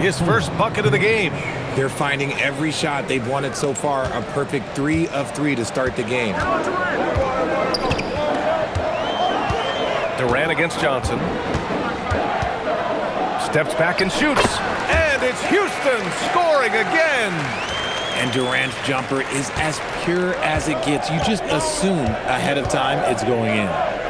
his first bucket of the game. They're finding every shot they've wanted so far. A perfect 3 of 3 to start the game. Durant against Johnson. Steps back and shoots. And it's Houston scoring again. And Durant's jumper is as pure as it gets. You just assume ahead of time it's going in.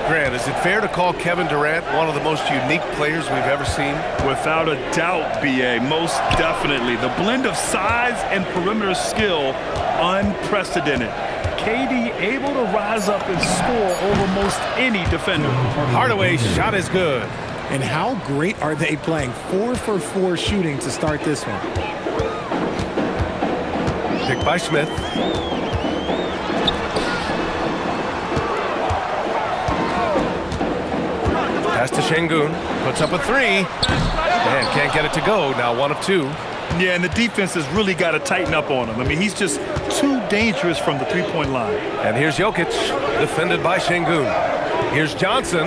Grant, is it fair to call Kevin Durant one of the most unique players we've ever seen? Without a doubt, B.A., most definitely. The blend of size and perimeter skill, unprecedented. KD able to rise up and score over most any defender. Hardaway's shot is good. And how great are they playing? 4 for 4 shooting to start this one. Picked by Smith. Pass to Şengün. Puts up a 3. And can't get it to go. Now 1 of 2. Yeah, and the defense has really got to tighten up on him. I mean, he's just too dangerous from the three-point line. And here's Jokic, defended by Şengün. Here's Johnson.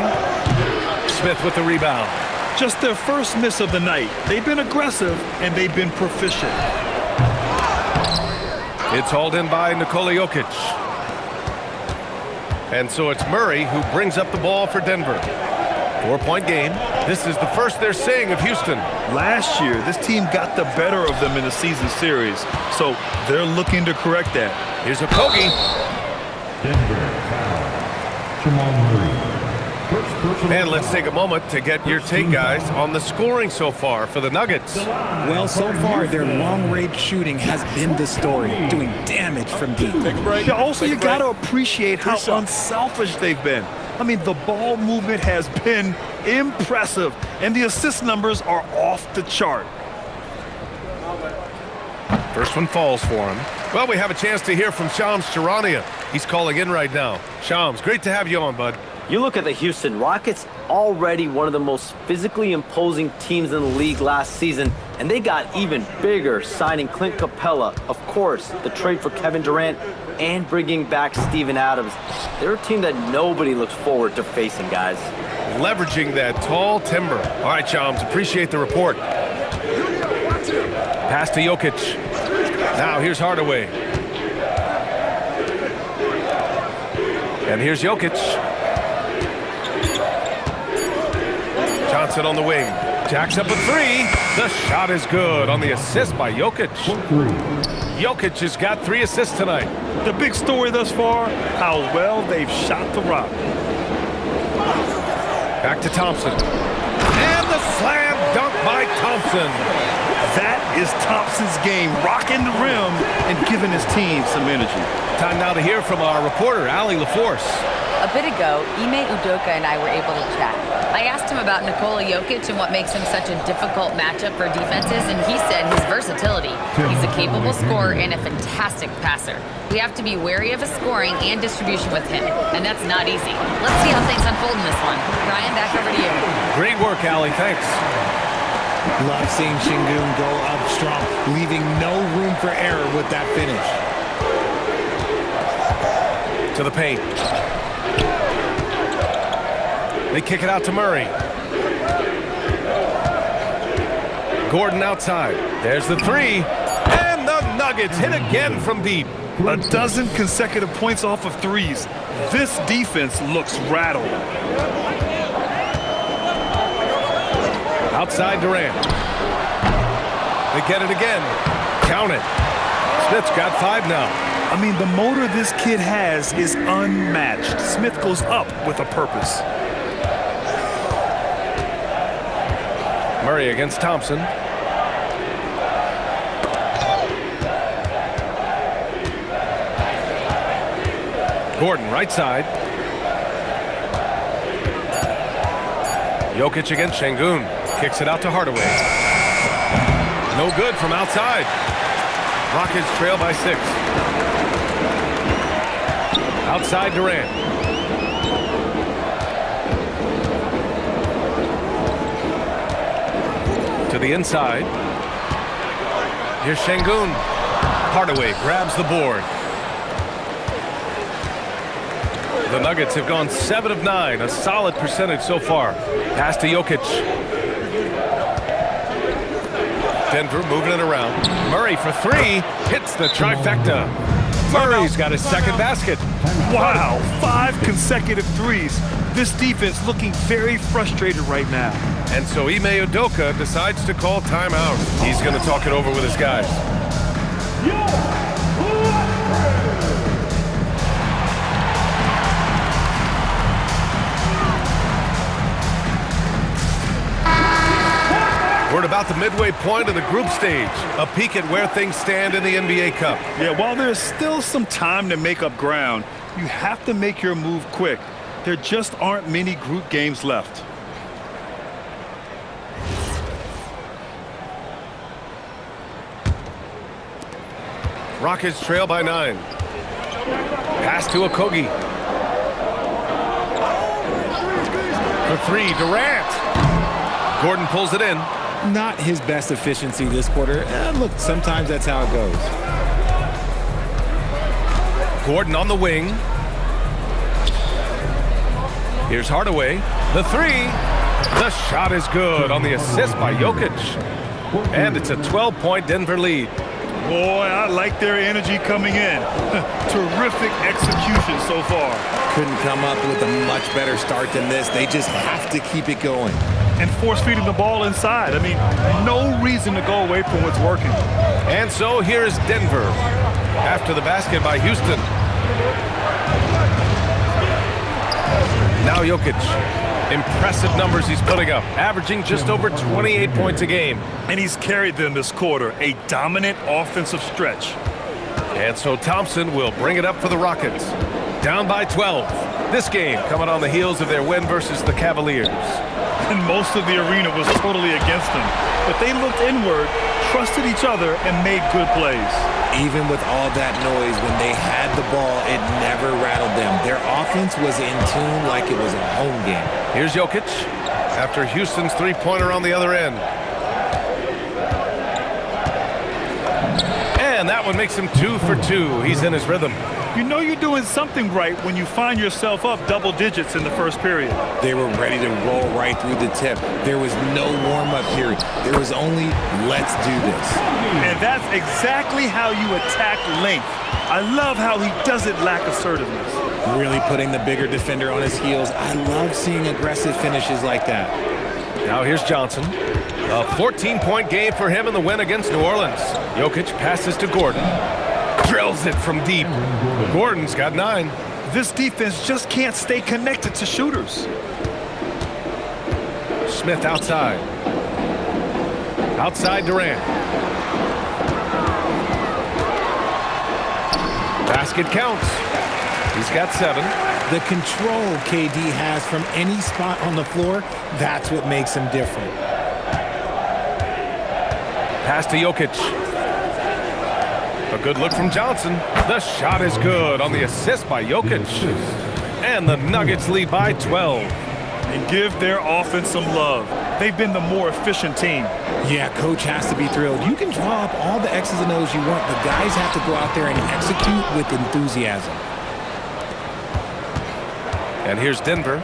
Smith with the rebound. Just their first miss of the night. They've been aggressive, and they've been proficient. It's hauled in by Nikola Jokic. And so it's Murray who brings up the ball for Denver. 4-point game. This is the first they're seeing of Houston. Last year, this team got the better of them in the season series, so they're looking to correct that. Here's a Kogi. Denver foul. Jamal Murray. And let's take a moment to get your take, guys, on the scoring so far for the Nuggets. Well, so far, their long-range shooting has been the story, doing damage from deep. Yeah, also, you got to appreciate how unselfish they've been. I mean, the ball movement has been impressive, and the assist numbers are off the chart. First one falls for him. Well, we have a chance to hear from Shams Charania. He's calling in right now. Shams, great to have you on, bud. You look at the Houston Rockets, already one of the most physically imposing teams in the league last season, and they got even bigger signing Clint Capella, of course, the trade for Kevin Durant, and bringing back Steven Adams. They're a team that nobody looks forward to facing, guys. Leveraging that tall timber. All right, Shams, appreciate the report. Pass to Jokic. Now here's Hardaway. And here's Jokic. Johnson on the wing. Jacks up a 3. The shot is good on the assist by Jokic. Jokic has got 3 assists tonight. The big story thus far, how well they've shot the rock. Back to Thompson. And the slam dunk by Thompson. That is Thompson's game, rocking the rim and giving his team some energy. Time now to hear from our reporter, Allie LaForce. A bit ago, Ime Udoka and I were able to chat. I asked him about Nikola Jokic and what makes him such a difficult matchup for defenses, and he said his versatility. He's a capable scorer and a fantastic passer. We have to be wary of his scoring and distribution with him, and that's not easy. Let's see how things unfold in this one. Ryan, back over to you. Great work, Allie. Thanks. Love seeing Şengün go up strong, leaving no room for error with that finish. To the paint. They kick it out to Murray. Gordon outside. There's the 3. And the Nuggets hit again from deep. A dozen consecutive points off of threes. This defense looks rattled. Outside Durant. They get it again. Count it. Smith's got 5 now. I mean, the motor this kid has is unmatched. Smith goes up with a purpose. Murray against Thompson. Gordon right side. Jokic against Şengün. Kicks it out to Hardaway. No good from outside. Rockets trail by 6. Outside Durant. To the inside. Here's Şengün. Hardaway grabs the board. The Nuggets have gone 7 of 9, a solid percentage so far. Pass to Jokic. Denver moving it around. Murray for three. Hits the trifecta. Murray's got his second basket. Wow, 5 consecutive threes. This defense looking very frustrated right now. And so Ime Udoka decides to call timeout. He's going to talk it over with his guys. We're at about the midway point of the group stage. A peek at where things stand in the NBA Cup. Yeah, while there's still some time to make up ground, you have to make your move quick. There just aren't many group games left. Rockets trail by 9. Pass to Okogie. For three, Durant. Gordon pulls it in. Not his best efficiency this quarter. Look, sometimes that's how it goes. Gordon on the wing. Here's Hardaway. The three. The shot is good on the assist by Jokic. And it's a 12-point Denver lead. Boy, I like their energy coming in. Terrific execution so far. Couldn't come up with a much better start than this. They just have to keep it going. And force-feeding the ball inside. I mean, no reason to go away from what's working. And so here's Denver after the basket by Houston. Now Jokic. Impressive numbers he's putting up, averaging just over 28 points a game. And he's carried them this quarter, a dominant offensive stretch. And so Thompson will bring it up for the Rockets. Down by 12. This game coming on the heels of their win versus the Cavaliers. And most of the arena was totally against them. But they looked inward, trusted each other, and made good plays. Even with all that noise, when they had the ball, it never rattled them. Their offense was in tune like it was a home game. Here's Jokic after Houston's three-pointer on the other end. And that one makes him 2 for 2. He's in his rhythm. You know you're doing something right when you find yourself up double digits in the first period. They were ready to roll right through the tip. There was no warm-up period. There was only, let's do this. And that's exactly how you attack length. I love how he doesn't lack assertiveness. Really putting the bigger defender on his heels. I love seeing aggressive finishes like that. Now here's Johnson. A 14-point game for him in the win against New Orleans. Jokic passes to Gordon. Drills it from deep. Gordon's got 9. This defense just can't stay connected to shooters. Smith outside. Outside Durant. Basket counts. He's got 7. The control KD has from any spot on the floor, that's what makes him different. Pass to Jokic. A good look from Johnson. The shot is good on the assist by Jokic. And the Nuggets lead by 12. And give their offense some love. They've been the more efficient team. Yeah, coach has to be thrilled. You can draw up all the X's and O's you want, but guys have to go out there and execute with enthusiasm. And here's Denver.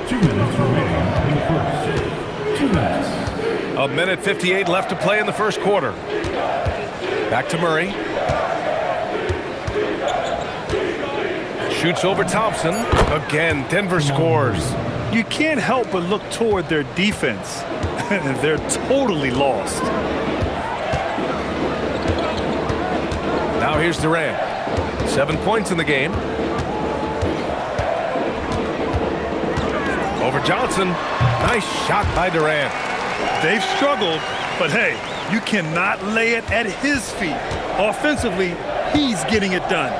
2 minutes remaining in the first. 2 minutes. A minute 58 left to play in the first quarter. Back to Murray. Shoots over Thompson. Again, Denver scores. You can't help but look toward their defense. They're totally lost. Now here's Durant. 7 points in the game. Over Johnson. Nice shot by Durant. They've struggled, but hey, you cannot lay it at his feet. Offensively, he's getting it done.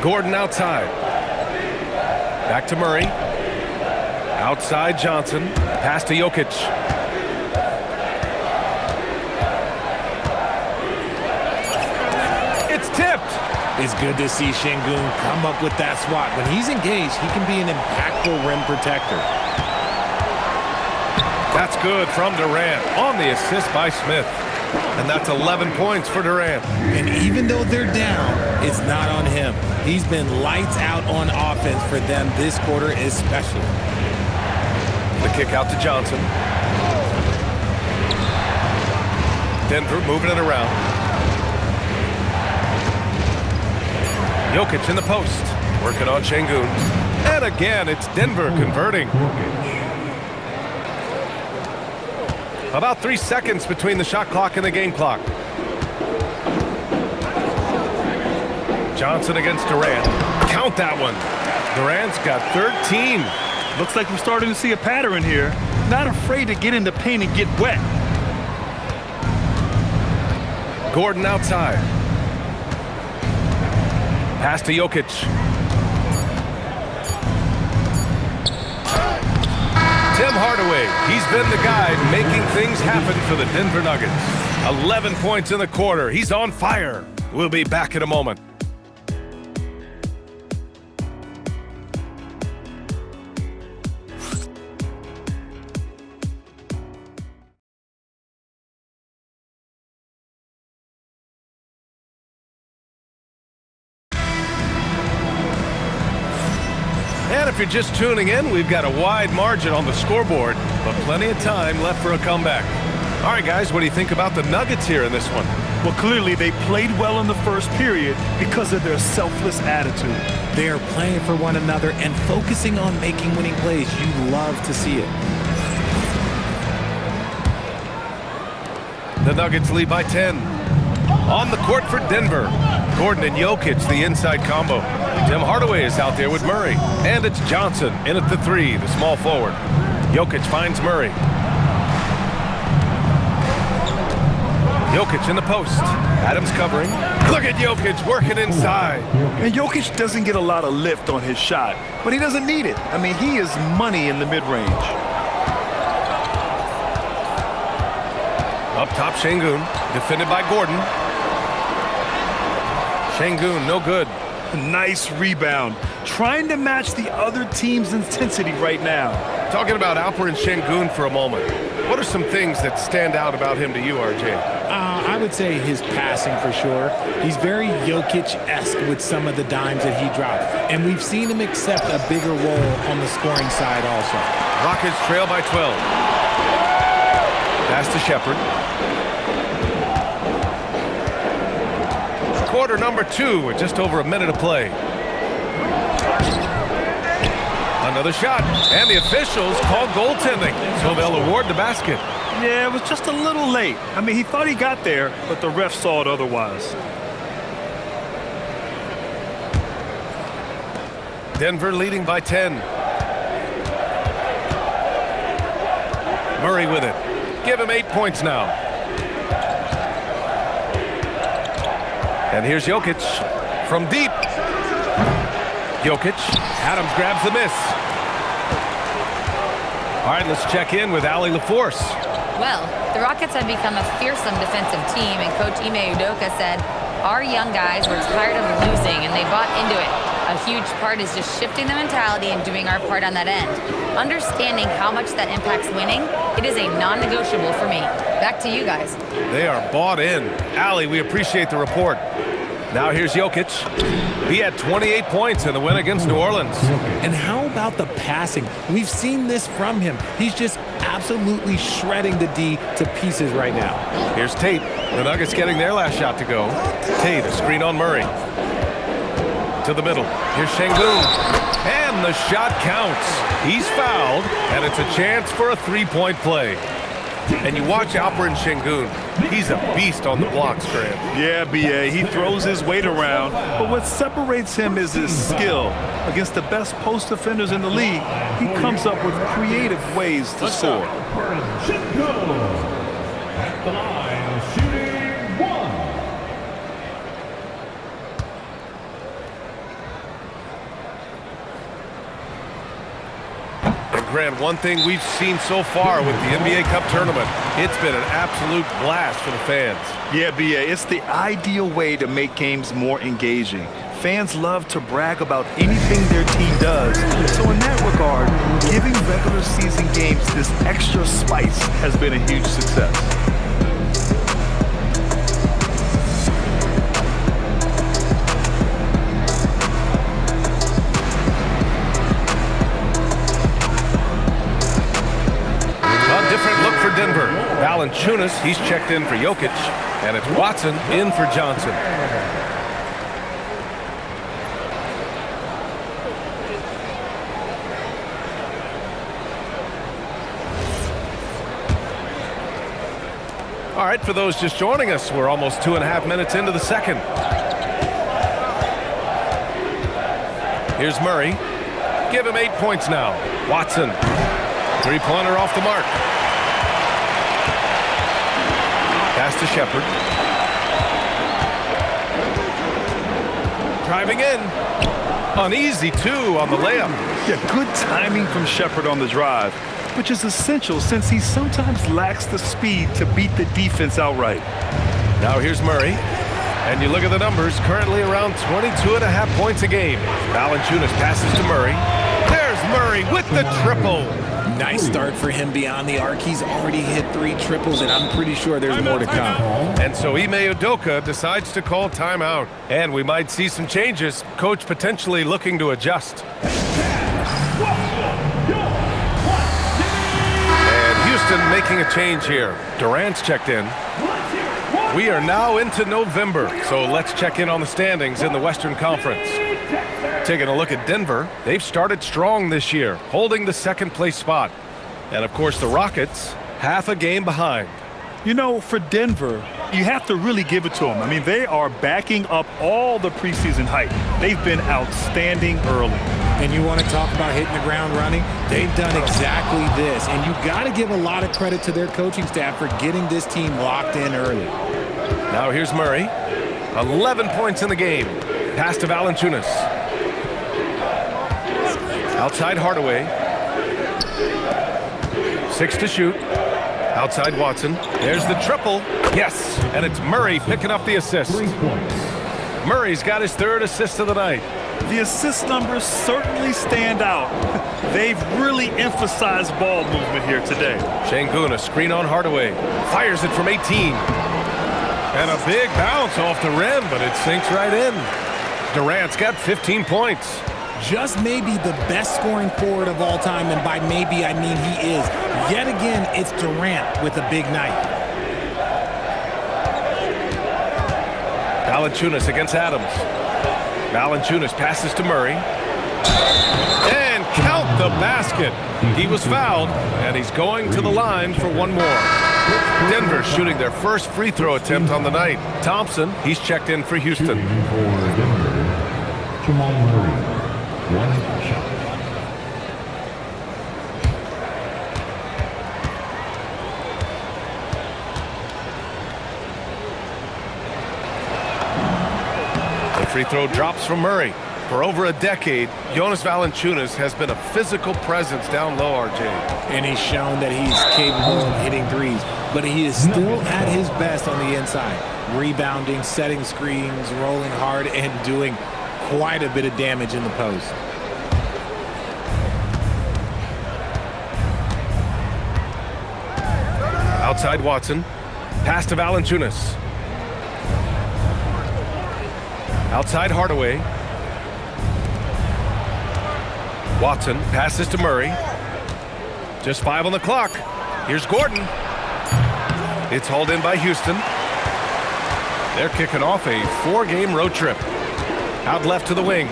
Gordon outside. Back to Murray. Outside Johnson. Pass to Jokic. It's tipped. It's good to see Şengün come up with that swat. When he's engaged, he can be an impactful rim protector. That's good from Durant on the assist by Smith. And that's 11 points for Durant. And even though they're down, it's not on him. He's been lights out on offense for them this quarter especially. The kick out to Johnson. Denver moving it around. Jokic in the post, working on Şengün. And again, it's Denver converting. About 3 seconds between the shot clock and the game clock. Johnson against Durant. Count that one. Durant's got 13. Looks like we're starting to see a pattern here. Not afraid to get in the paint and get wet. Gordon outside. Pass to Jokic. Tim Hardaway, he's been the guy making things happen for the Denver Nuggets. 11 points in the quarter. He's on fire. We'll be back in a moment. And if you're just tuning in, we've got a wide margin on the scoreboard, but plenty of time left for a comeback. All right, guys, what do you think about the Nuggets here in this one? Well, clearly they played well in the first period because of their selfless attitude. They are playing for one another and focusing on making winning plays. You love to see it. The Nuggets lead by 10. On the court for Denver, Gordon and Jokic, the inside combo. Tim Hardaway is out there with Murray. And it's Johnson in at the 3, the small forward. Jokic finds Murray. Jokic in the post. Adams covering. Look at Jokic working inside. And Jokic doesn't get a lot of lift on his shot, but he doesn't need it. I mean, he is money in the mid-range. Up top, Şengün, defended by Gordon. Şengün, no good. Nice rebound. Trying to match the other team's intensity right now. Talking about Alperen Şengün for a moment. What are some things that stand out about him to you, RJ? I would say his passing for sure. He's very Jokic-esque with some of the dimes that he drops. And we've seen him accept a bigger role on the scoring side also. Rockets trail by 12. Pass to Shepherd. Quarter number 2 with just over a minute of play. Another shot, and the officials call goaltending, so they'll award the basket. Yeah, it was just a little late. I mean, he thought he got there, but the ref saw it otherwise. Denver leading by 10. Murray with it. Give him 8 points now. And here's Jokic from deep. Jokic. Adams grabs the miss. All right, let's check in with Allie LaForce. Well, the Rockets have become a fearsome defensive team, and Coach Ime Udoka said, our young guys were tired of losing, and they bought into it. A huge part is just shifting the mentality and doing our part on that end. Understanding how much that impacts winning, it is a non-negotiable for me. Back to you guys. They are bought in. Allie, we appreciate the report. Now here's Jokic. He had 28 points in the win against New Orleans. And how about the passing? We've seen this from him. He's just absolutely shredding the D to pieces right now. Here's Tate. The Nuggets getting their last shot to go. Tate, a screen on Murray. To the middle. Here's Şengün. And the shot counts. He's fouled, and it's a chance for a three-point play. And you watch Alperen Şengün. He's a beast on the blocks, Grant. Yeah, B.A., he throws his weight around, but what separates him is his skill. Against the best post defenders in the league, he comes up with creative ways to score. At the line, shooting 1. Grant, one thing we've seen so far with the NBA Cup tournament, it's been an absolute blast for the fans. Yeah, B.A., it's the ideal way to make games more engaging. Fans love to brag about anything their team does. So in that regard, giving regular season games this extra spice has been a huge success. Valanciunas, he's checked in for Jokic, and it's Watson in for Johnson. All right, for those just joining us, we're almost 2.5 minutes into the second. Here's Murray. Give him 8 points now. Watson. Three-pointer off the mark. Pass to Shepherd. Driving in. An easy 2 on the layup. Yeah, good timing from Shepherd on the drive, which is essential since he sometimes lacks the speed to beat the defense outright. Now here's Murray. And you look at the numbers, currently around 22.5 points a game. Valanciunas passes to Murray. There's Murray with the triple. Nice start for him beyond the arc. He's already hit 3 triples, and I'm pretty sure there's more to come. And so Ime Udoka decides to call timeout. And we might see some changes. Coach potentially looking to adjust. And Houston making a change here. Durant's checked in. We are now into November, so let's check in on the standings in the Western Conference. Taking a look at Denver, they've started strong this year, holding the second-place spot. And, of course, the Rockets, half a game behind. You know, for Denver, you have to really give it to them. I mean, they are backing up all the preseason hype. They've been outstanding early. And you want to talk about hitting the ground running? They've done exactly this. And you got to give a lot of credit to their coaching staff for getting this team locked in early. Now here's Murray. 11 points in the game. Pass to Valanciunas. Outside Hardaway. 6 to shoot. Outside Watson. There's the triple. Yes, and it's Murray picking up the assist. 3 points. Murray's got his 3rd assist of the night. The assist numbers certainly stand out. They've really emphasized ball movement here today. Şengün, a screen on Hardaway. Fires it from 18. And a big bounce off the rim, but it sinks right in. Durant's got 15 points. Just maybe the best scoring forward of all time, and by maybe I mean he is. Yet again, it's Durant with a big night. Valanciunas against Adams. Valanciunas passes to Murray. And count the basket. He was fouled, and he's going to the line for one more. Denver shooting their first free throw attempt on the night. Thompson, he's checked in for Houston. Shooting for Denver, Jamal Murray. 1 shot. The free throw drops from Murray. For over a decade, Jonas Valanciunas has been a physical presence down low, RJ. And he's shown that he's capable of hitting threes, but he is still at his best on the inside. Rebounding, setting screens, rolling hard, and doing quite a bit of damage in the post. Outside Watson. Pass to Valanciunas. Outside Hardaway. Watson passes to Murray. Just 5 on the clock. Here's Gordon. It's hauled in by Houston. They're kicking off a 4-game road trip. Out left to the wing.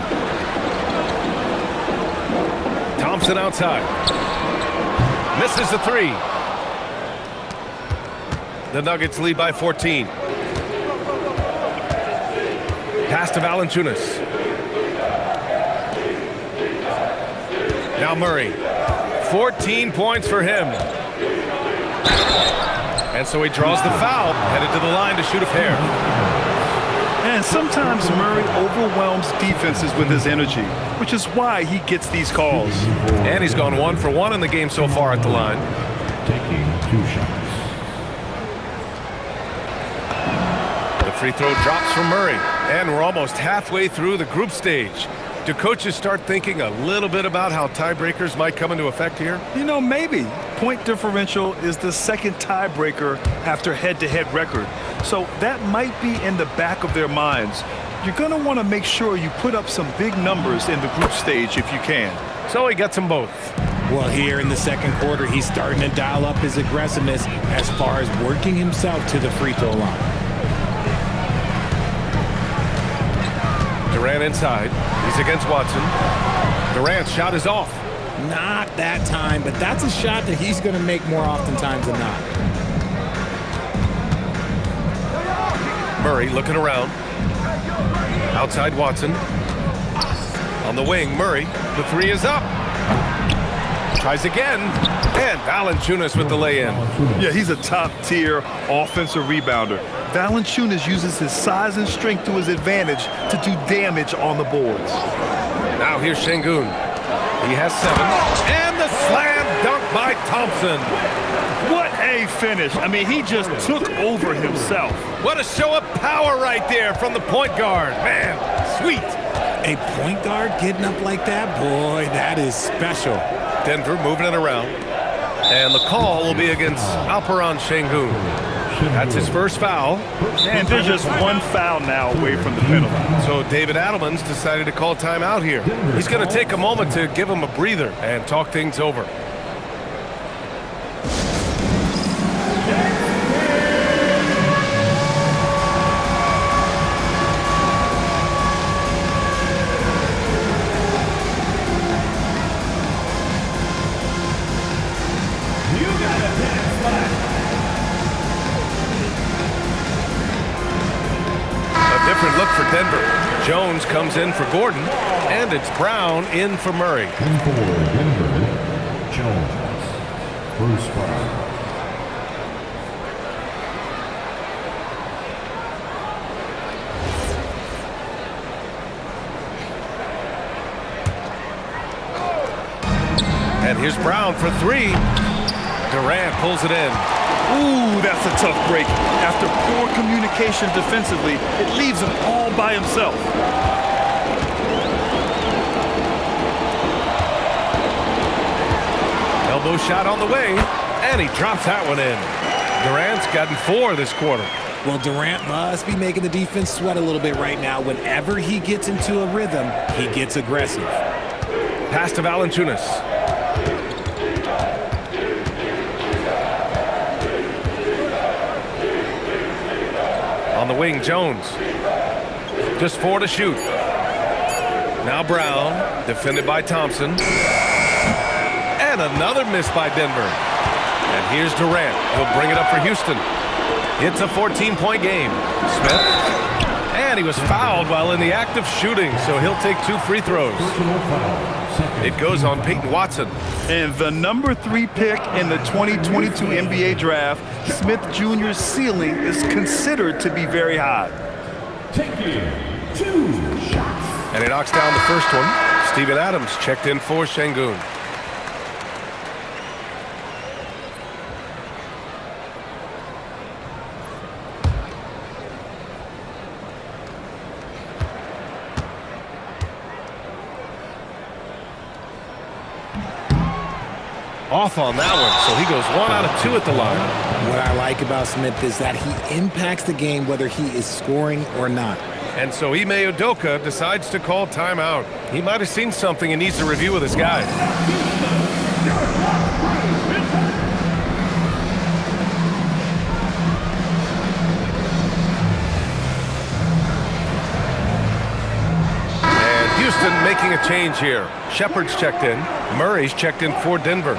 Thompson outside. Misses the 3. The Nuggets lead by 14. Pass to Valanciunas. Now Murray. 14 points for him. And so he draws the foul, headed to the line to shoot a pair. And sometimes Murray overwhelms defenses with his energy, which is why he gets these calls. And he's gone 1 for 1 in the game so far at the line. Taking 2 shots. The free throw drops from Murray. And we're almost halfway through the group stage. Do coaches start thinking a little bit about how tiebreakers might come into effect here? You know, maybe. Point differential is the second tiebreaker after head-to-head record. So that might be in the back of their minds. You're going to want to make sure you put up some big numbers in the group stage if you can. So he gets them both. Well, here in the second quarter, he's starting to dial up his aggressiveness as far as working himself to the free throw line. Durant inside. He's against Watson. Durant's shot is off. Not that time, but that's a shot that he's going to make more oftentimes than not. Murray looking around. Outside Watson. On the wing, Murray. The three is up. Tries again. And Valanciunas with the lay-in. Yeah, he's a top-tier offensive rebounder. Valanciunas uses his size and strength to his advantage to do damage on the boards. Now here's Şengün. He has 7. And the slam dunk by Thompson. What a finish. I mean, he just took over himself. What a show of power right there from the point guard. Man, sweet. A point guard getting up like that? Boy, that is special. Denver moving it around. And the call will be against Alperen Şengün. That's his first foul. And they're just one foul now away from the penalty. So David Adelman's decided to call timeout here. He's going to take a moment to give him a breather and talk things over. Different look for Denver. Jones comes in for Gordon, and it's Brown in for Murray. And for Denver, Jones. First foul. And here's Brown for 3. Durant pulls it in. Ooh, that's a tough break. After poor communication defensively, it leaves him all by himself. Elbow shot on the way, and he drops that one in. Durant's gotten 4 this quarter. Well, Durant must be making the defense sweat a little bit right now. Whenever he gets into a rhythm, he gets aggressive. Pass to Valanciunas. On the wing, Jones. Just 4 to shoot. Now Brown, defended by Thompson. And another miss by Denver. And here's Durant. He'll bring it up for Houston. It's a 14-point game. Smith. And he was fouled while in the act of shooting, so he'll take 2 free throws. It goes on Peyton Watson. And the number 3 pick in the 2022 NBA draft, Smith Jr.'s ceiling is considered to be very high. Taking 2 shots. And he knocks down the first one. Steven Adams checked in for Şengün. Off on that one, so he goes 1 out of 2 at the line. What I like about Smith is that he impacts the game whether he is scoring or not. And so Ime Udoka decides to call timeout. He might have seen something and needs to review with his guys. And Houston making a change here. Shepard's checked in. Murray's checked in for Denver.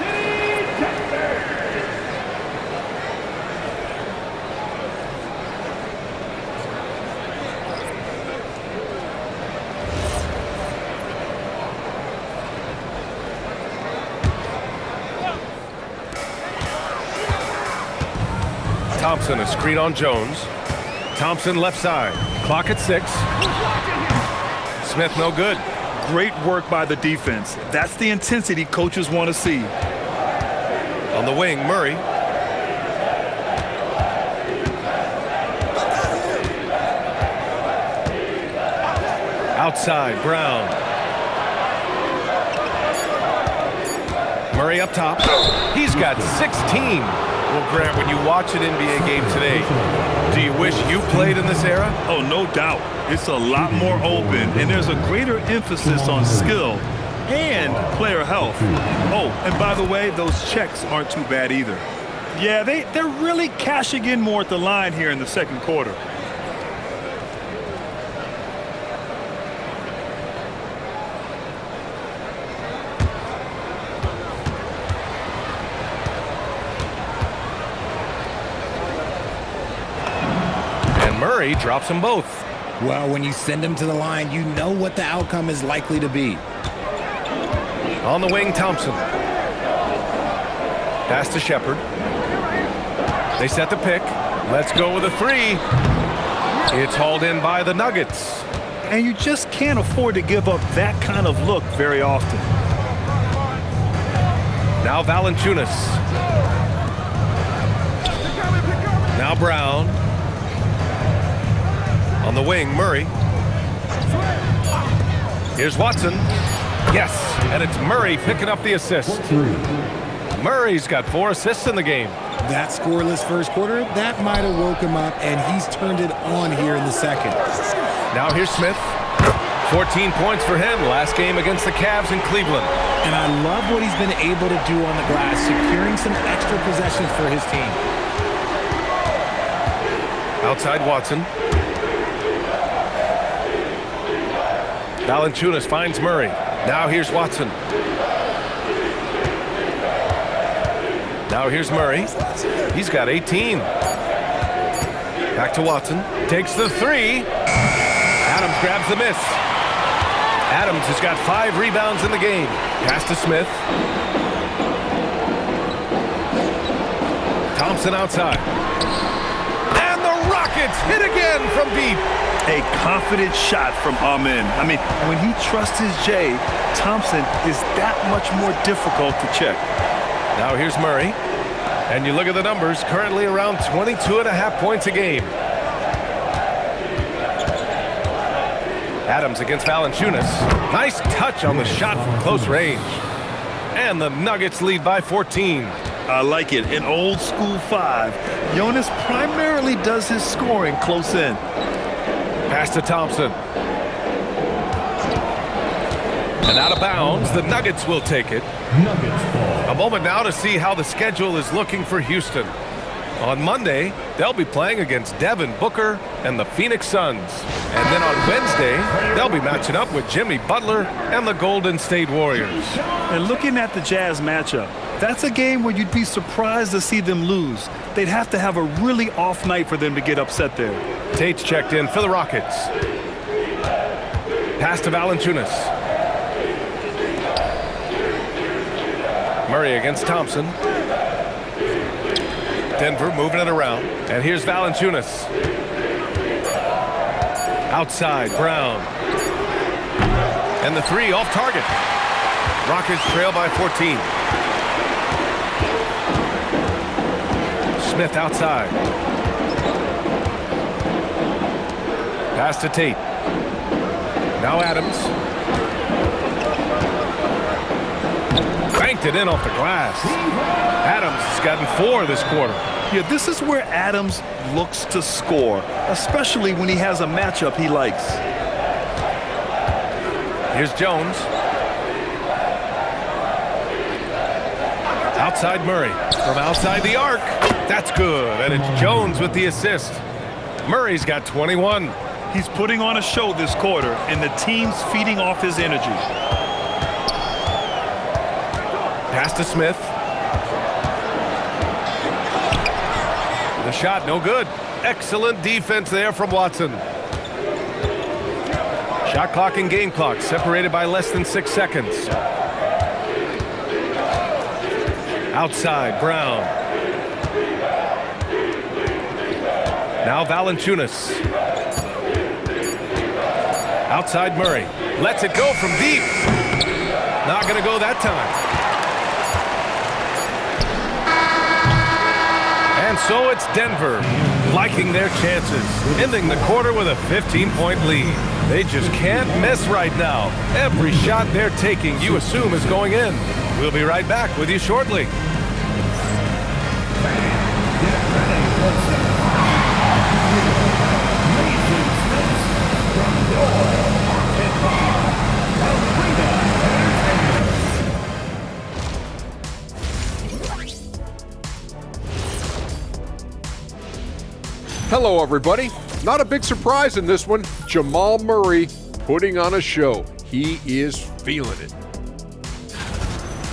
Thompson, a screen on Jones. Thompson left side. Clock at 6. Smith no good. Great work by the defense. That's the intensity coaches want to see. On the wing, Murray. Outside, Brown. Murray up top. He's got 16. Well, Grant, when you watch an NBA game today, do you wish you played in this era? Oh, no doubt. It's a lot more open, and there's a greater emphasis on skill. and player health. Oh, and by the way, those checks aren't too bad either. Yeah, they're really cashing in more at the line here in the second quarter. And Murray drops them both. Well, when you send them to the line, you know what the outcome is likely to be. On the wing, Thompson. Pass to Shepard. They set the pick. Let's go with a three. It's hauled in by the Nuggets. And you just can't afford to give up that kind of look very often. Now Valanciunas. Now Brown. On the wing, Murray. Here's Watson. Yes, and it's Murray picking up the assist. Murray's got 4 assists in the game. That scoreless first quarter, that might have woke him up, and he's turned it on here in the second. Now here's Smith. 14 points for him last game against the Cavs in Cleveland. And I love what he's been able to do on the glass, securing some extra possessions for his team. Outside Watson. Valanciunas finds Murray. Now here's Watson. Now here's Murray. He's got 18. Back to Watson. Takes the three. Adams grabs the miss. Adams has got 5 rebounds in the game. Pass to Smith. Thompson outside. And the Rockets hit again from deep. A confident shot from Amen. I mean, when he trusts his J, Thompson is that much more difficult to check. Now here's Murray. And you look at the numbers, currently around 22.5 points a game. Adams against Valanciunas. Nice touch on the shot from close range. And the Nuggets lead by 14. I like it. In old school 5, Jonas primarily does his scoring close in. Pass to Thompson. And out of bounds, the Nuggets will take it. Nuggets ball. A moment now to see how the schedule is looking for Houston. On Monday, they'll be playing against Devin Booker and the Phoenix Suns. And then on Wednesday, they'll be matching up with Jimmy Butler and the Golden State Warriors. And looking at the Jazz matchup, that's a game where you'd be surprised to see them lose. They'd have to have a really off night for them to get upset there. Tate's checked in for the Rockets. Pass to Valanciunas. Murray against Thompson. Denver moving it around. And here's Valanciunas. Outside, Brown. And the three off target. Rockets trail by 14. Smith outside. Pass to Tate. Now Adams. Banked it in off the glass. Adams has gotten 4 this quarter. Yeah, this is where Adams looks to score, especially when he has a matchup he likes. Here's Jones. Outside Murray. From outside the arc. That's good. And it's Jones with the assist. Murray's got 21. He's putting on a show this quarter, and the team's feeding off his energy. Pass to Smith. The shot, no good. Excellent defense there from Watson. Shot clock and game clock separated by less than 6 seconds. Outside, Brown. Now Valanciunas. Outside Murray. Lets it go from deep. Not going to go that time. And so it's Denver liking their chances, ending the quarter with a 15-point lead. They just can't miss right now. Every shot they're taking, you assume, is going in. We'll be right back with you shortly. Hello, everybody. Not a big surprise in this one. Jamal Murray putting on a show. He is feeling it.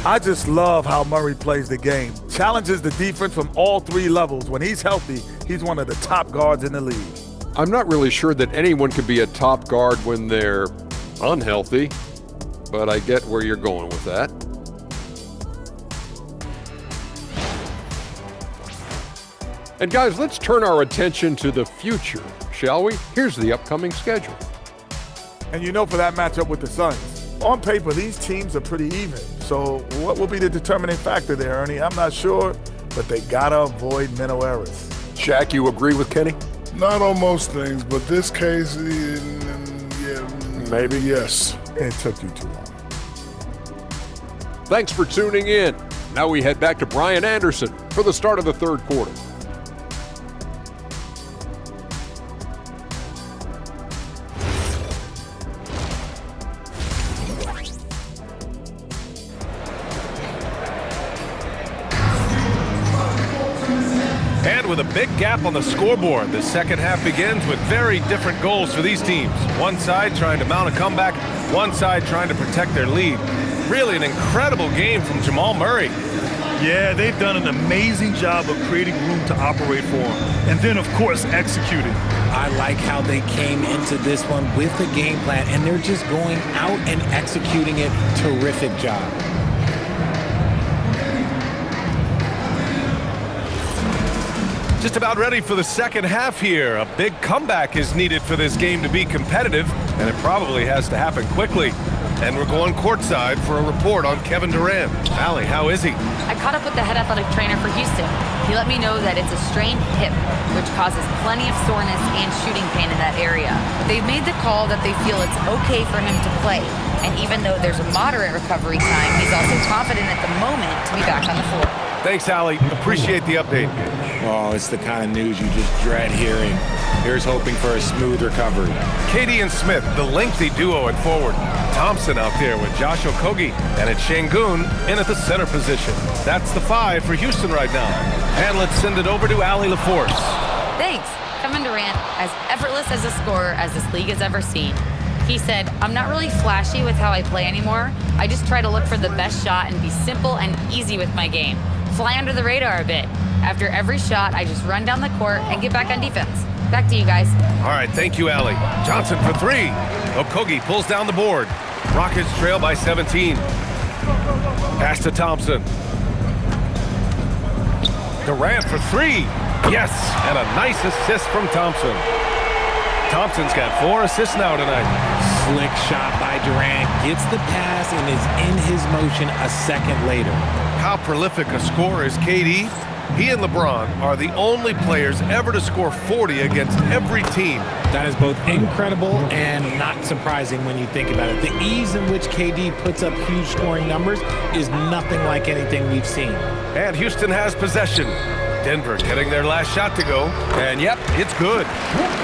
I just love how Murray plays the game. Challenges the defense from all three levels. When he's healthy, he's one of the top guards in the league. I'm not really sure that anyone can be a top guard when they're unhealthy, but I get where you're going with that. And guys, let's turn our attention to the future, shall we? Here's the upcoming schedule. And you know, for that matchup with the Suns, on paper, these teams are pretty even. So what will be the determining factor there, Ernie? I'm not sure, but they gotta avoid mental errors. Shaq, you agree with Kenny? Not on most things, but this case, yeah, Maybe. yes. It took you too long. Thanks for tuning in. Now we head back to Brian Anderson for the start of the third quarter. And with a big gap on the scoreboard, the second half begins with very different goals for these teams. One side trying to mount a comeback, one side trying to protect their lead. Really an incredible game from Jamal Murray. Yeah, they've done an amazing job of creating room to operate for him. And then, of course, executing. I like how they came into this one with a game plan, and they're just going out and executing it. Terrific job. Just about ready for the second half here. A big comeback is needed for this game to be competitive, and it probably has to happen quickly. And we're going courtside for a report on Kevin Durant. Allie, how is he? I caught up with the head athletic trainer for Houston. He let me know that it's a strained hip, which causes plenty of soreness and shooting pain in that area. They've made the call that they feel it's okay for him to play. And even though there's a moderate recovery time, he's also confident at the moment to be back on the floor. Thanks, Allie. Appreciate the update. Oh, it's the kind of news you just dread hearing. Here's hoping for a smooth recovery. Katie and Smith, the lengthy duo at forward. Thompson out there with Josh Okogie, and it's Şengün in at the center position. That's the 5 for Houston right now. And let's send it over to Allie LaForce. Thanks. Kevin Durant, as effortless as a scorer as this league has ever seen. He said, "I'm not really flashy with how I play anymore. I just try to look for the best shot and be simple and easy with my game. Fly under the radar a bit. After every shot, I just run down the court and get back on defense." Back to you guys. All right, thank you, Allie. Johnson for 3. Okogie pulls down the board. Rockets trail by 17. Pass to Thompson. Durant for 3. Yes, and a nice assist from Thompson. Thompson's got 4 assists now tonight. Slick shot by Durant. Gets the pass and is in his motion a second later. How prolific a scorer is KD? He and LeBron are the only players ever to score 40 against every team. That is both incredible and not surprising when you think about it. The ease in which KD puts up huge scoring numbers is nothing like anything we've seen. And Houston has possession. Denver getting their last shot to go. And yep, it's good.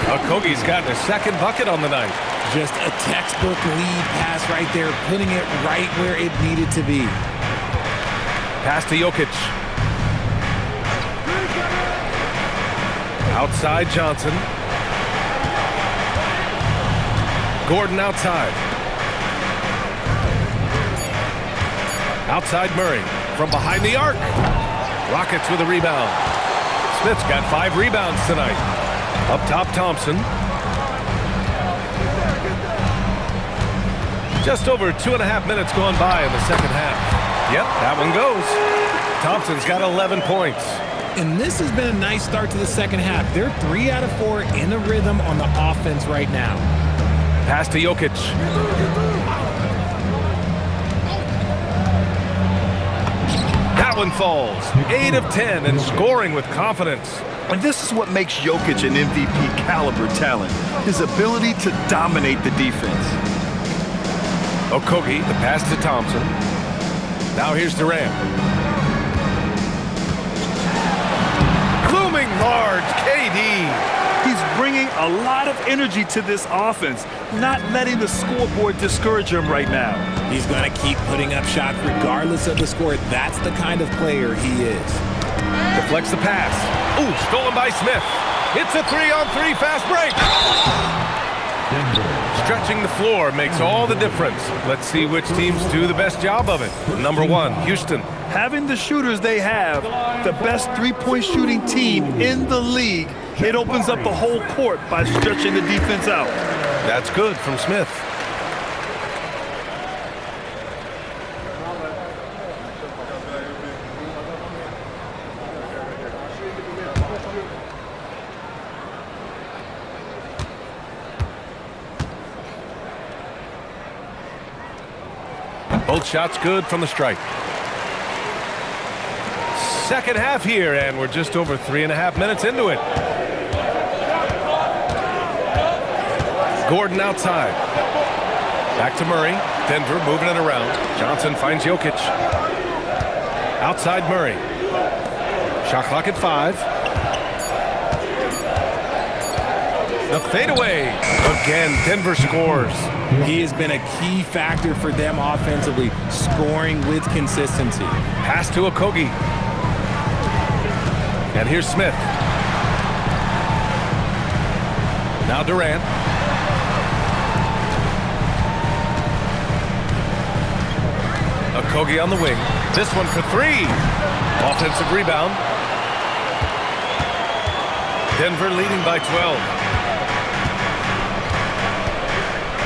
Okogie's gotten his second bucket on the night. Just a textbook lead pass right there, putting it right where it needed to be. Pass to Jokic. Outside Johnson. Gordon outside. Outside Murray from behind the arc. Rockets with a rebound. Smith's got 5 rebounds tonight. Up top Thompson. Just over 2.5 minutes gone by in the second half. Yep, that one goes. Thompson's got 11 points. And this has been a nice start to the second half. They're 3 out of 4 in the rhythm on the offense right now. Pass to Jokic. That one falls. 8 of 10 and scoring with confidence. And this is what makes Jokic an MVP caliber talent, his ability to dominate the defense. Okogie, the pass to Thompson. Now here's Durant. Looming large, KD. He's bringing a lot of energy to this offense, not letting the scoreboard discourage him right now. He's going to keep putting up shots regardless of the score. That's the kind of player he is. Deflects the pass. Ooh, stolen by Smith. It's a 3-on-3 fast break. Stretching the floor makes all the difference. Let's see which teams do the best job of it. Number 1, Houston. Having the shooters they have, the best three-point shooting team in the league, it opens up the whole court by stretching the defense out. That's good from Smith. Both shots good from the stripe. Second half here, and we're just over 3.5 minutes into it. Gordon outside. Back to Murray. Denver moving it around. Johnson finds Jokic. Outside Murray. Shot clock at 5. The fadeaway. Again, Denver scores. He has been a key factor for them offensively, scoring with consistency. Pass to Okogie. And here's Smith. Now Durant. Okogie on the wing. This one for 3. Offensive rebound. Denver leading by 12.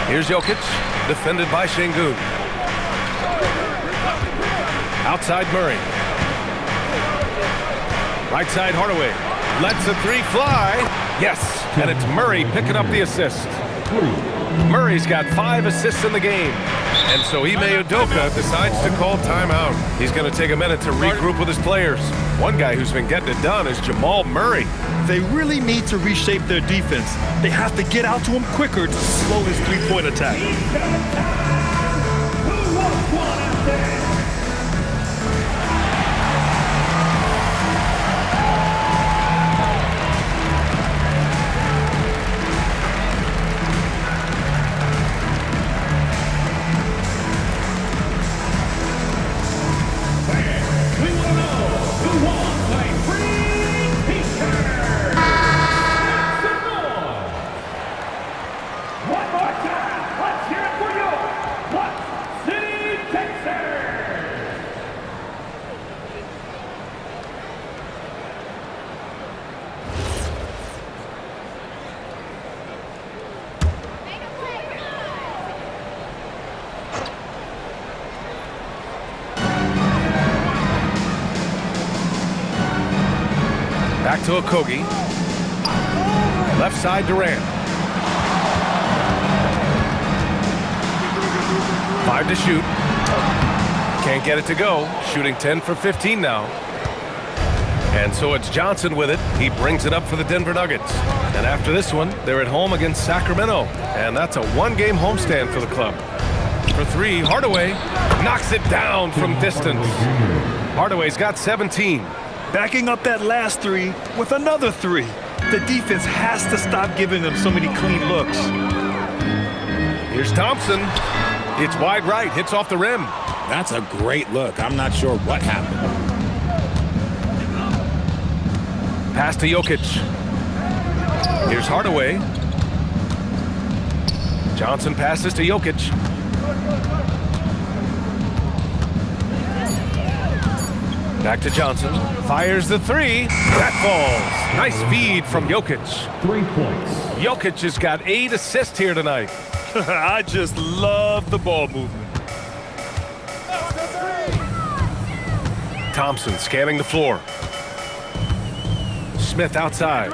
Here's Jokic, defended by Şengün. Outside Murray. Right side Hardaway. Lets the 3 fly. Yes, and it's Murray picking up the assist. Murray's got 5 assists in the game. And so Ime Udoka decides to call timeout. He's going to take a minute to regroup with his players. One guy who's been getting it done is Jamal Murray. They really need to reshape their defense. They have to get out to him quicker to slow his three-point attack. Back to Okogie. Left side Durant. 5 to shoot. Can't get it to go. Shooting 10 for 15 now. And so it's Johnson with it. He brings it up for the Denver Nuggets. And after this one, they're at home against Sacramento. And that's a 1-game homestand for the club. For 3, Hardaway knocks it down from distance. Hardaway's got 17. Backing up that last 3 with another 3. The defense has to stop giving them so many clean looks. Here's Thompson. It's wide right, hits off the rim. That's a great look. I'm not sure what happened. Pass to Jokic. Here's Hardaway. Johnson passes to Jokic. Back to Johnson. Fires the 3. That falls. Nice feed from Jokic. 3 points. Jokic has got 8 assists here tonight. I just love the ball movement. Thompson scanning the floor. Smith outside.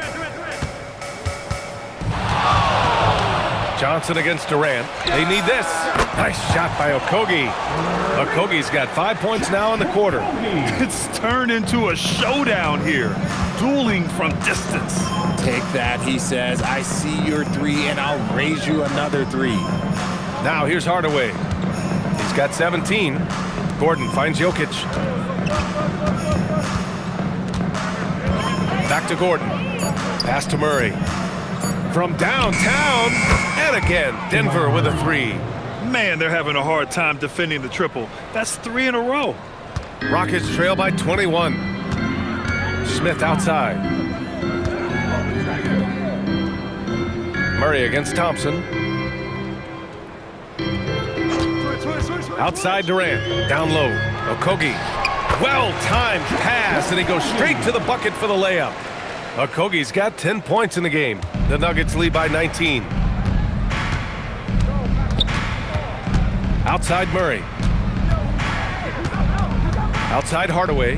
Johnson against Durant. They need this. Nice shot by Okogie. Okogie's got 5 points now in the quarter. It's turned into a showdown here. Dueling from distance. Take that, he says. I see your 3, and I'll raise you another 3. Now here's Hardaway. He's got 17. Gordon finds Jokic. Back to Gordon. Pass to Murray. From downtown, and again, Denver with a 3. Man, they're having a hard time defending the triple. That's 3 in a row. Rockets trail by 21. Smith outside. Murray against Thompson. Outside Durant. Down low. Okogie. Well-timed pass, and he goes straight to the bucket for the layup. Okogie's got 10 points in the game. The Nuggets lead by 19. Outside Murray. Outside Hardaway.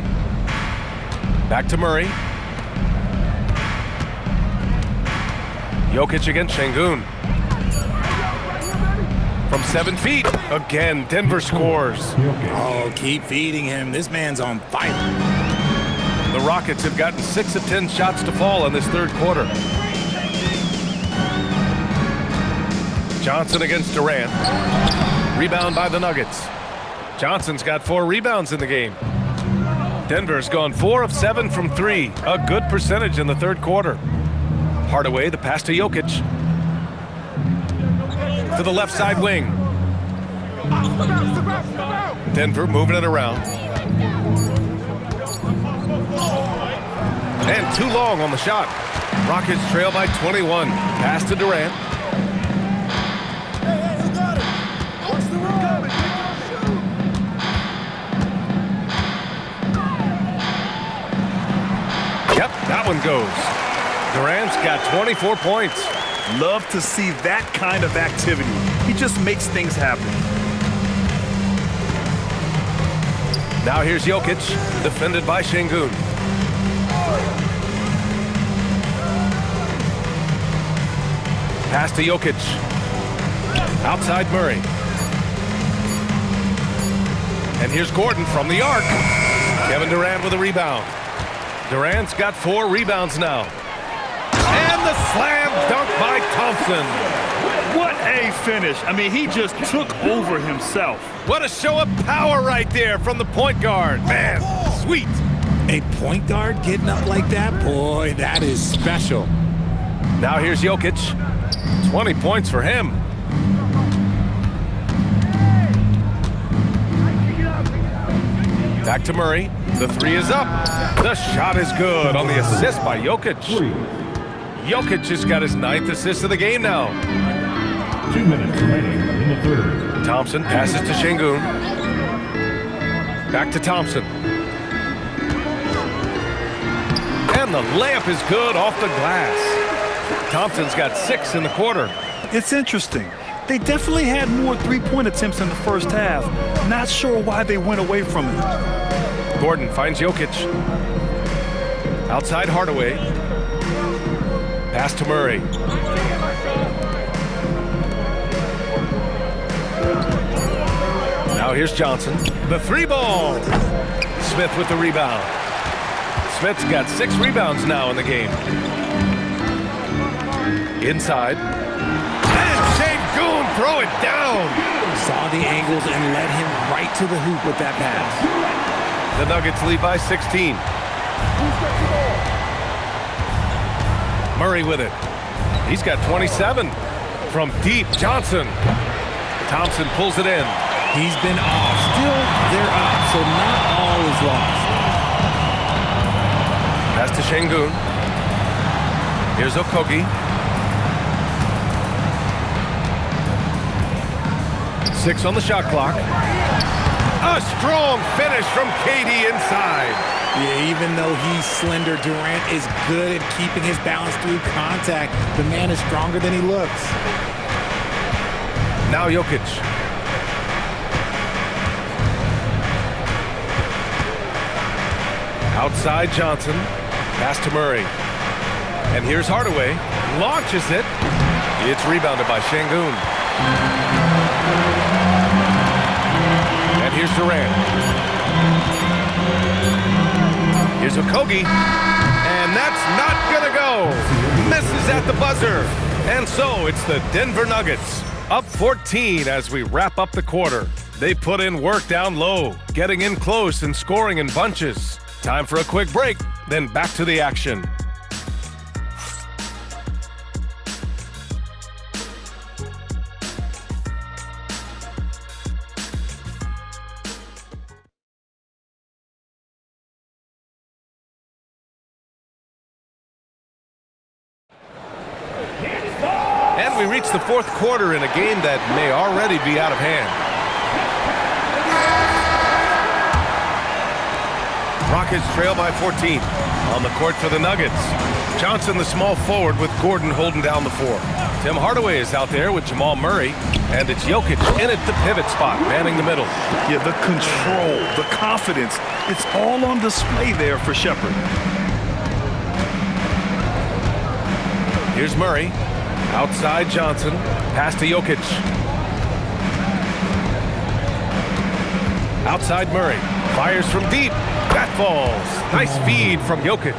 Back to Murray. Jokic against Şengün. From 7 feet. Again, Denver scores. Oh, keep feeding him. This man's on fire. The Rockets have gotten 6 of 10 shots to fall in this third quarter. Johnson against Durant. Rebound by the Nuggets. Johnson's got 4 rebounds in the game. Denver's gone 4 of 7 from 3. A good percentage in the third quarter. Hardaway, the pass to Jokic. To the left side wing. Denver moving it around. And too long on the shot. Rockets trail by 21. Pass to Durant. Yep, that one goes. Durant's got 24 points. Love to see that kind of activity. He just makes things happen. Now here's Jokic, defended by Şengün. Pass to Jokic. Outside Murray. And here's Gordon from the arc. Kevin Durant with a rebound. Durant's got 4 rebounds now. And the slam dunk by Thompson. What a finish. I mean, he just took over himself. What a show of power right there from the point guard. Man, sweet. A point guard getting up like that? Boy, that is special. Now here's Jokic. 20 points for him. Back to Murray. The 3 is up. The shot is good on the assist by Jokic. Jokic has got his 9th assist of the game now. 2 minutes remaining in the third. Thompson passes to Şengün. Back to Thompson. And the layup is good off the glass. Thompson's got 6 in the quarter. It's interesting. They definitely had more three-point attempts in the first half. Not sure why they went away from it. Gordon finds Jokic. Outside Hardaway. Pass to Murray. Now here's Johnson. The 3 ball. Smith with the rebound. Smith's got 6 rebounds now in the game. Inside. And Şengün throw it down. Saw the angles and led him right to the hoop with that pass. The Nuggets lead by 16. Murray with it. He's got 27. From deep, Johnson. Thompson pulls it in. He's been off. Still, they're up, so not all is lost. Pass to Şengün. Here's Okogie. 6 on the shot clock. A strong finish from KD inside. Yeah, even though he's slender, Durant is good at keeping his balance through contact. The man is stronger than he looks. Now Jokic. Outside Johnson. Pass to Murray. And here's Hardaway. Launches it. It's rebounded by Şengün. And here's Durant. Here's Okogie. And that's not gonna go. Misses at the buzzer. And so it's the Denver Nuggets up 14 as we wrap up the quarter. They put in work down low, getting in close and scoring in bunches. Time for a quick break, then back to the action. And we reach the fourth quarter in a game that may already be out of hand. Rockets trail by 14. On the court for the Nuggets. Johnson, the small forward, with Gordon holding down the 4. Tim Hardaway is out there with Jamal Murray. And it's Jokic in at the pivot spot, manning the middle. Yeah, the control, the confidence, it's all on display there for Shepherd. Here's Murray. Outside Johnson. Pass to Jokic. Outside Murray. Fires from deep. That falls. Nice feed from Jokic.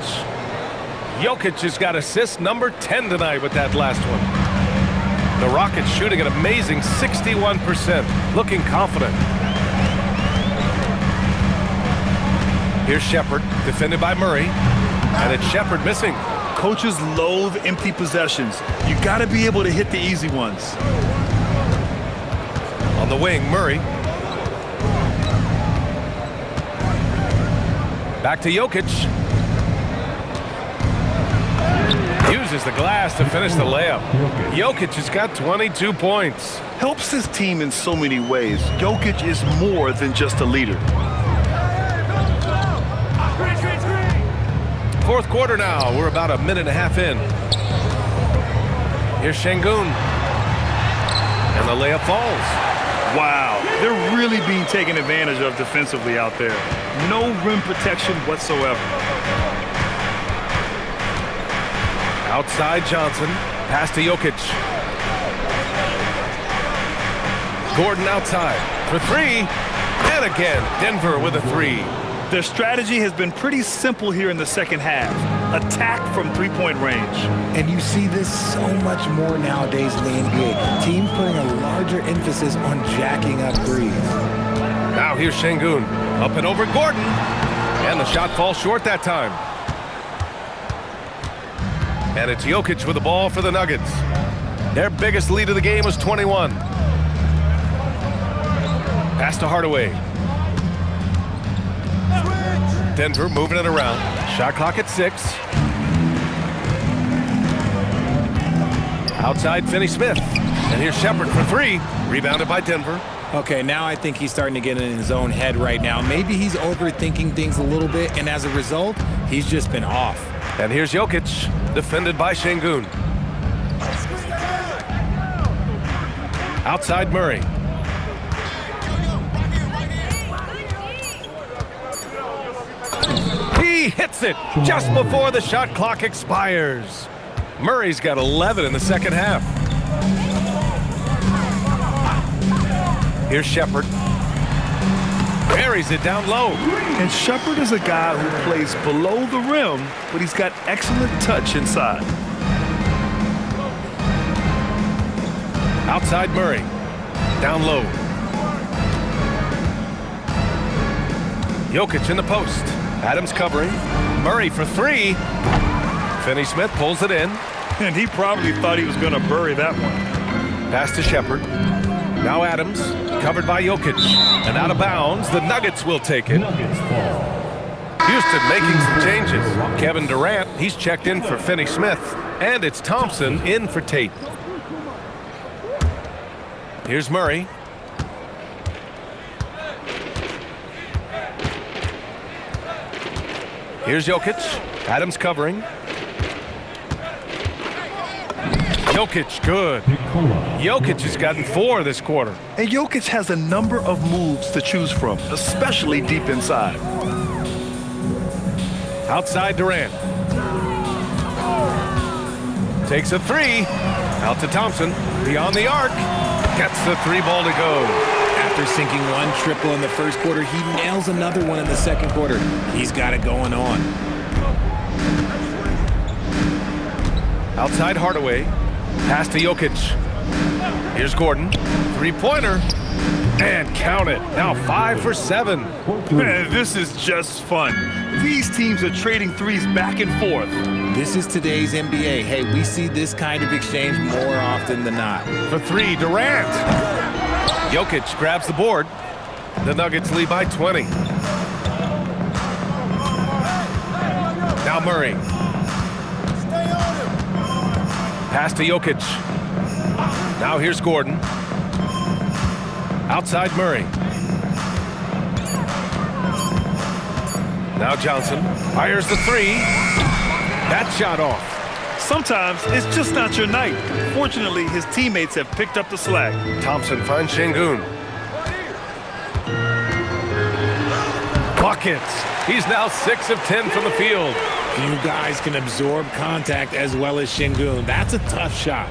Jokic has got assist number 10 tonight with that last one. The Rockets shooting an amazing 61%. Looking confident. Here's Shepherd. Defended by Murray. And it's Shepherd missing. Coaches loathe empty possessions. You got to be able to hit the easy ones. On the wing, Murray. Back to Jokic. Uses the glass to finish the layup. Jokic has got 22 points. Helps his team in so many ways. Jokic is more than just a leader. Fourth quarter now. We're about a minute and a half in. Here's Şengün. And the layup falls. Wow, they're really being taken advantage of defensively out there. No rim protection whatsoever. Outside Johnson. Pass to Jokic. Gordon outside for 3. And again, Denver with a 3. Their strategy has been pretty simple here in the second half. Attack from three-point range. And you see this so much more nowadays in the NBA. Teams putting a larger emphasis on jacking up threes. Now here's Şengün. Up and over Gordon. And the shot falls short that time. And it's Jokic with the ball for the Nuggets. Their biggest lead of the game was 21. Pass to Hardaway. Denver moving it around. Shot clock at 6. Outside Finney-Smith. And here's Shepherd for 3. Rebounded by Denver. Okay, now I think he's starting to get in his own head right now. Maybe he's overthinking things a little bit, and as a result, he's just been off. And here's Jokic, defended by Şengün. Outside Murray. He hits it just before the shot clock expires. Murray's got 11 in the second half. Here's Shepherd. Buries it down low. And Shepherd is a guy who plays below the rim, but he's got excellent touch inside. Outside Murray. Down low. Jokic in the post. Adams covering. Murray for 3. Finney-Smith pulls it in. And he probably thought he was going to bury that one. Pass to Shepherd. Now Adams, covered by Jokic. And out of bounds, the Nuggets will take it. Houston making some changes. Kevin Durant, he's checked in for Finney-Smith. And it's Thompson in for Tate. Here's Murray. Here's Jokic. Adams covering. Jokic, good. Jokic has gotten 4 this quarter. And Jokic has a number of moves to choose from, especially deep inside. Outside Durant. Takes a 3. Out to Thompson. Beyond the arc. Gets the 3 ball to go. After sinking one triple in the first quarter, he nails another one in the second quarter. He's got it going on. Outside Hardaway. Pass to Jokic. Here's Gordon. 3-pointer. And count it. Now 5 for 7. Man, this is just fun. These teams are trading threes back and forth. This is today's NBA. Hey, we see this kind of exchange more often than not. For 3, Durant. Jokic grabs the board. The Nuggets lead by 20. Now Murray. Pass to Jokic. Now here's Gordon. Outside Murray. Now Johnson fires the three. That shot off. Sometimes it's just not your night. Fortunately, his teammates have picked up the slack. Thompson finds Şengün. Buckets. He's now 6 of 10 from the field. Few guys can absorb contact as well as Şengün. That's a tough shot.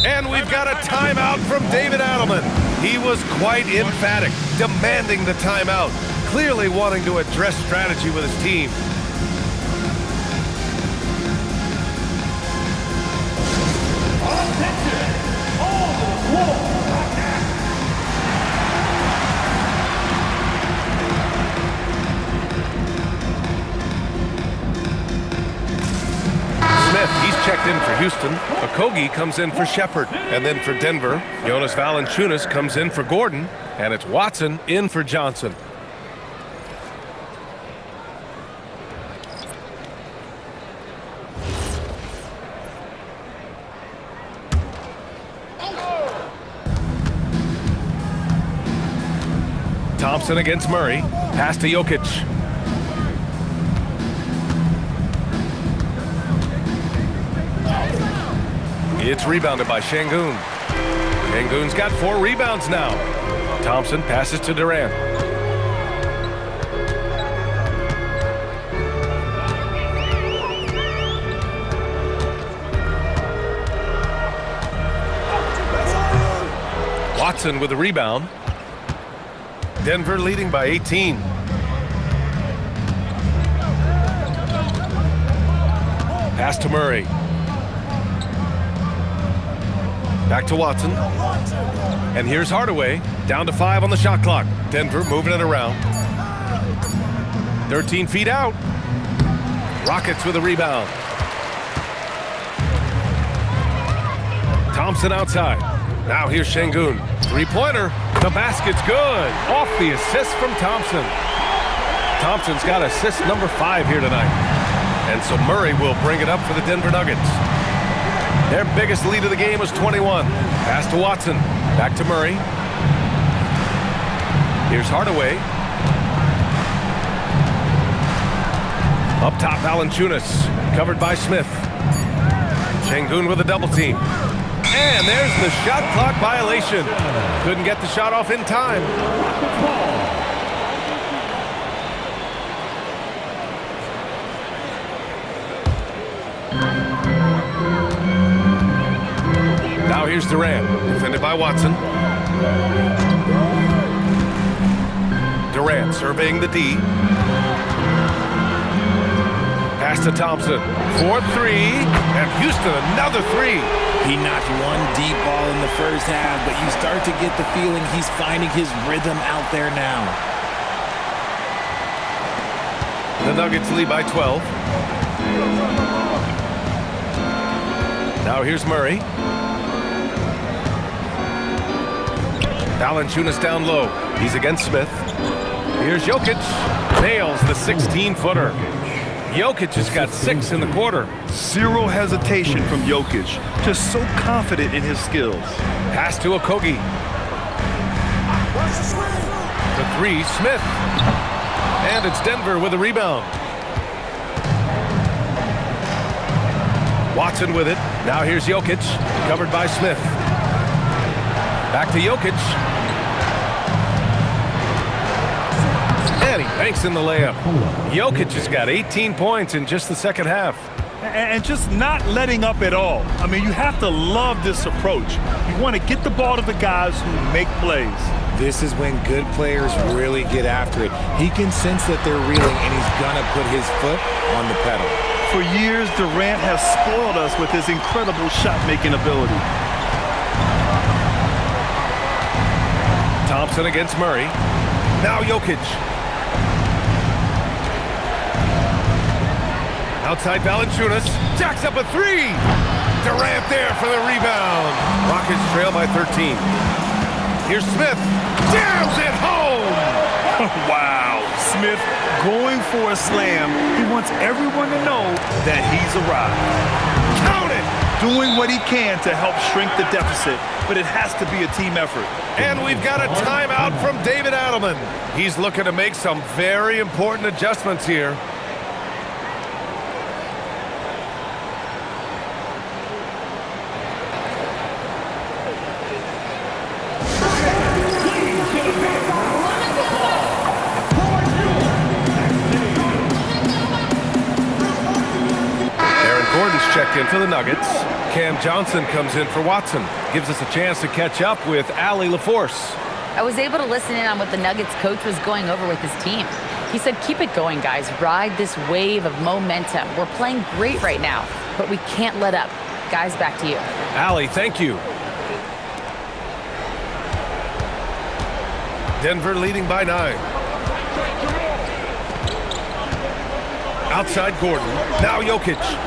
And we've got a timeout from David Adelman. He was quite emphatic, demanding the timeout, clearly wanting to address strategy with his team. He's checked in for Houston. Okogie comes in for Shepherd. And then for Denver, Jonas Valanciunas comes in for Gordon. And it's Watson in for Johnson. Thompson against Murray. Pass to Jokic. It's rebounded by Şengün. Şengün's got 4 rebounds now. Thompson passes to Durant. Watson with a rebound. Denver leading by 18. Pass to Murray. Back to Watson. And here's Hardaway. Down to 5 on the shot clock. Denver moving it around. 13 feet out. Rockets with a rebound. Thompson outside. Now here's Şengün. Three-pointer. The basket's good. Off the assist from Thompson. Thompson's got assist number 5 here tonight. And so Murray will bring it up for the Denver Nuggets. Their biggest lead of the game was 21. Pass to Watson. Back to Murray. Here's Hardaway. Up top, Valanciunas. Covered by Smith. Şengün with a double team. And there's the shot clock violation. Couldn't get the shot off in time. Now here's Durant, defended by Watson. Durant surveying the D. Pass to Thompson. 4-3, and Houston another 3. He knocked one deep ball in the first half, but you start to get the feeling he's finding his rhythm out there now. The Nuggets lead by 12. Now here's Murray. Valanciunas down low. He's against Smith. Here's Jokic. Nails the 16-footer. Jokic has got 6 in the quarter. Zero hesitation from Jokic. Just so confident in his skills. Pass to Okogie. The 3, Smith. And it's Denver with a rebound. Watson with it. Now here's Jokic. Covered by Smith. Back to Jokic. And he banks in the layup. Jokic has got 18 points in just the second half. And just not letting up at all. I mean, you have to love this approach. You want to get the ball to the guys who make plays. This is when good players really get after it. He can sense that they're reeling, and he's going to put his foot on the pedal. For years, Durant has spoiled us with his incredible shot-making ability. Thompson against Murray. Now Jokic. Outside Valanciunas. Jacks up a 3. Durant there for the rebound. Rockets trail by 13. Here's Smith. Jams it home. Wow. Smith going for a slam. He wants everyone to know that he's arrived. Count it. doing what he can to help shrink the deficit, but it has to be a team effort. And we've got a timeout from David Adelman. He's looking to make some very important adjustments here. Gordon's checked in for the Nuggets. Cam Johnson comes in for Watson. Gives us a chance to catch up with Allie LaForce. I was able to listen in on what the Nuggets coach was going over with his team. He said, keep it going, guys. Ride this wave of momentum. We're playing great right now, but we can't let up. Guys, back to you. Allie, thank you. Denver leading by 9. Outside Gordon. Now Jokic.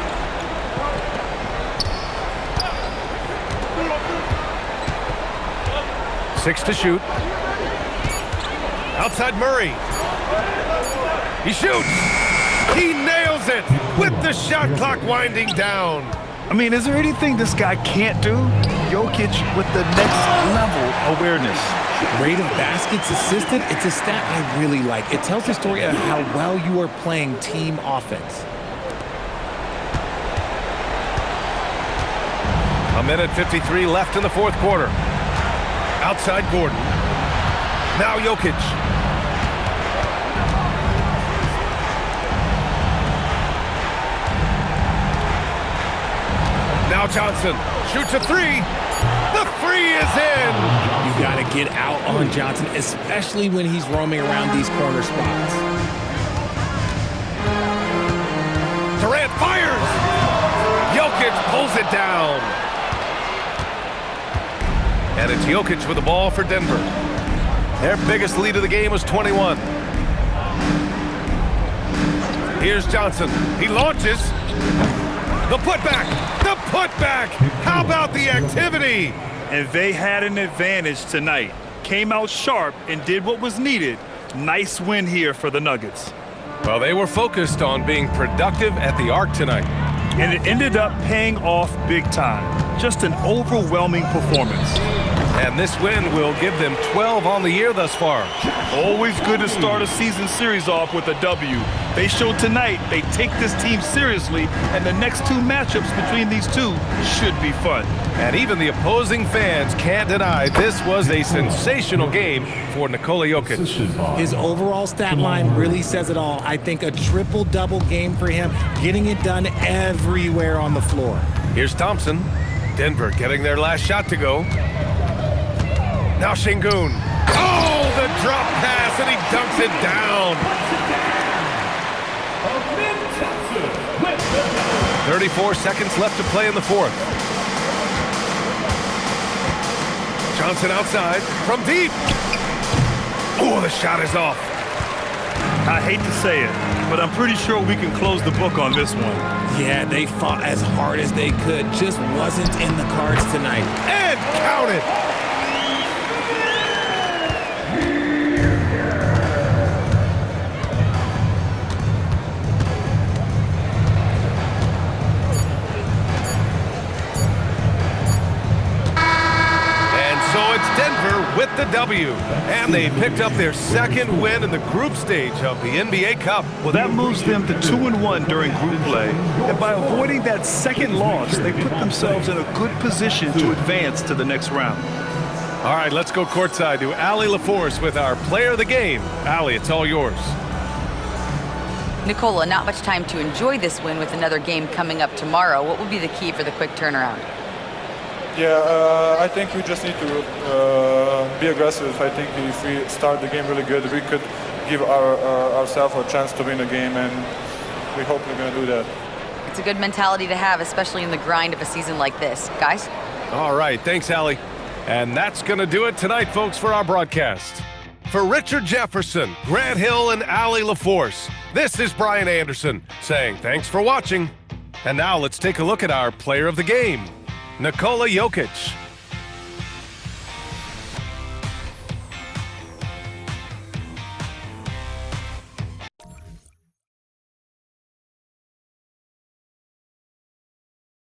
6 to shoot. Outside Murray. He shoots. He nails it with the shot clock winding down. I mean, is there anything this guy can't do? Jokic with the next level awareness. Rate of baskets assisted, it's a stat I really like. It tells the story of how well you are playing team offense. A minute 53 left in the fourth quarter. Outside Gordon. Now Jokic. Now Johnson shoots a 3. The 3 is in. You got to get out on Johnson, especially when he's roaming around these corner spots. Durant fires. Jokic pulls it down. And it's Jokic with the ball for Denver. Their biggest lead of the game was 21. Here's Johnson. He launches. The putback. The putback. How about the activity? And they had an advantage tonight. Came out sharp and did what was needed. Nice win here for the Nuggets. Well, they were focused on being productive at the arc tonight. And it ended up paying off big time. Just an overwhelming performance. And this win will give them 12 on the year thus far. Always good to start a season series off with a W. They showed tonight they take this team seriously, and the next 2 matchups between these two should be fun. And even the opposing fans can't deny this was a sensational game for Nikola Jokic. His overall stat line really says it all. I think a triple-double game for him, getting it done everywhere on the floor. Here's Thompson. Denver getting their last shot to go. Now Şengün. Oh, the drop pass, and he dunks it down. 34 seconds left to play in the fourth. Johnson outside from deep. Oh, the shot is off. I hate to say it, but I'm pretty sure we can close the book on this one. Yeah, they fought as hard as they could. Just wasn't in the cards tonight. And count it. Denver with the W, and they picked up their second win in the group stage of the NBA Cup. Well, that moves them to 2-1 during group play, and by avoiding that second loss, they put themselves in a good position to advance to the next round. All right, let's go courtside to Allie LaForce with our player of the game. Allie, it's all yours. Nikola, not much time to enjoy this win with another game coming up tomorrow. What would be the key for the quick turnaround? Yeah, I think we just need to be aggressive. I think if we start the game really good, we could give ourselves a chance to win the game, and we hope we're going to do that. It's a good mentality to have, especially in the grind of a season like this. Guys? All right, thanks, Allie. And that's going to do it tonight, folks, for our broadcast. For Richard Jefferson, Grant Hill, and Allie LaForce, this is Brian Anderson saying thanks for watching. And now let's take a look at our player of the game, Nikola Jokic.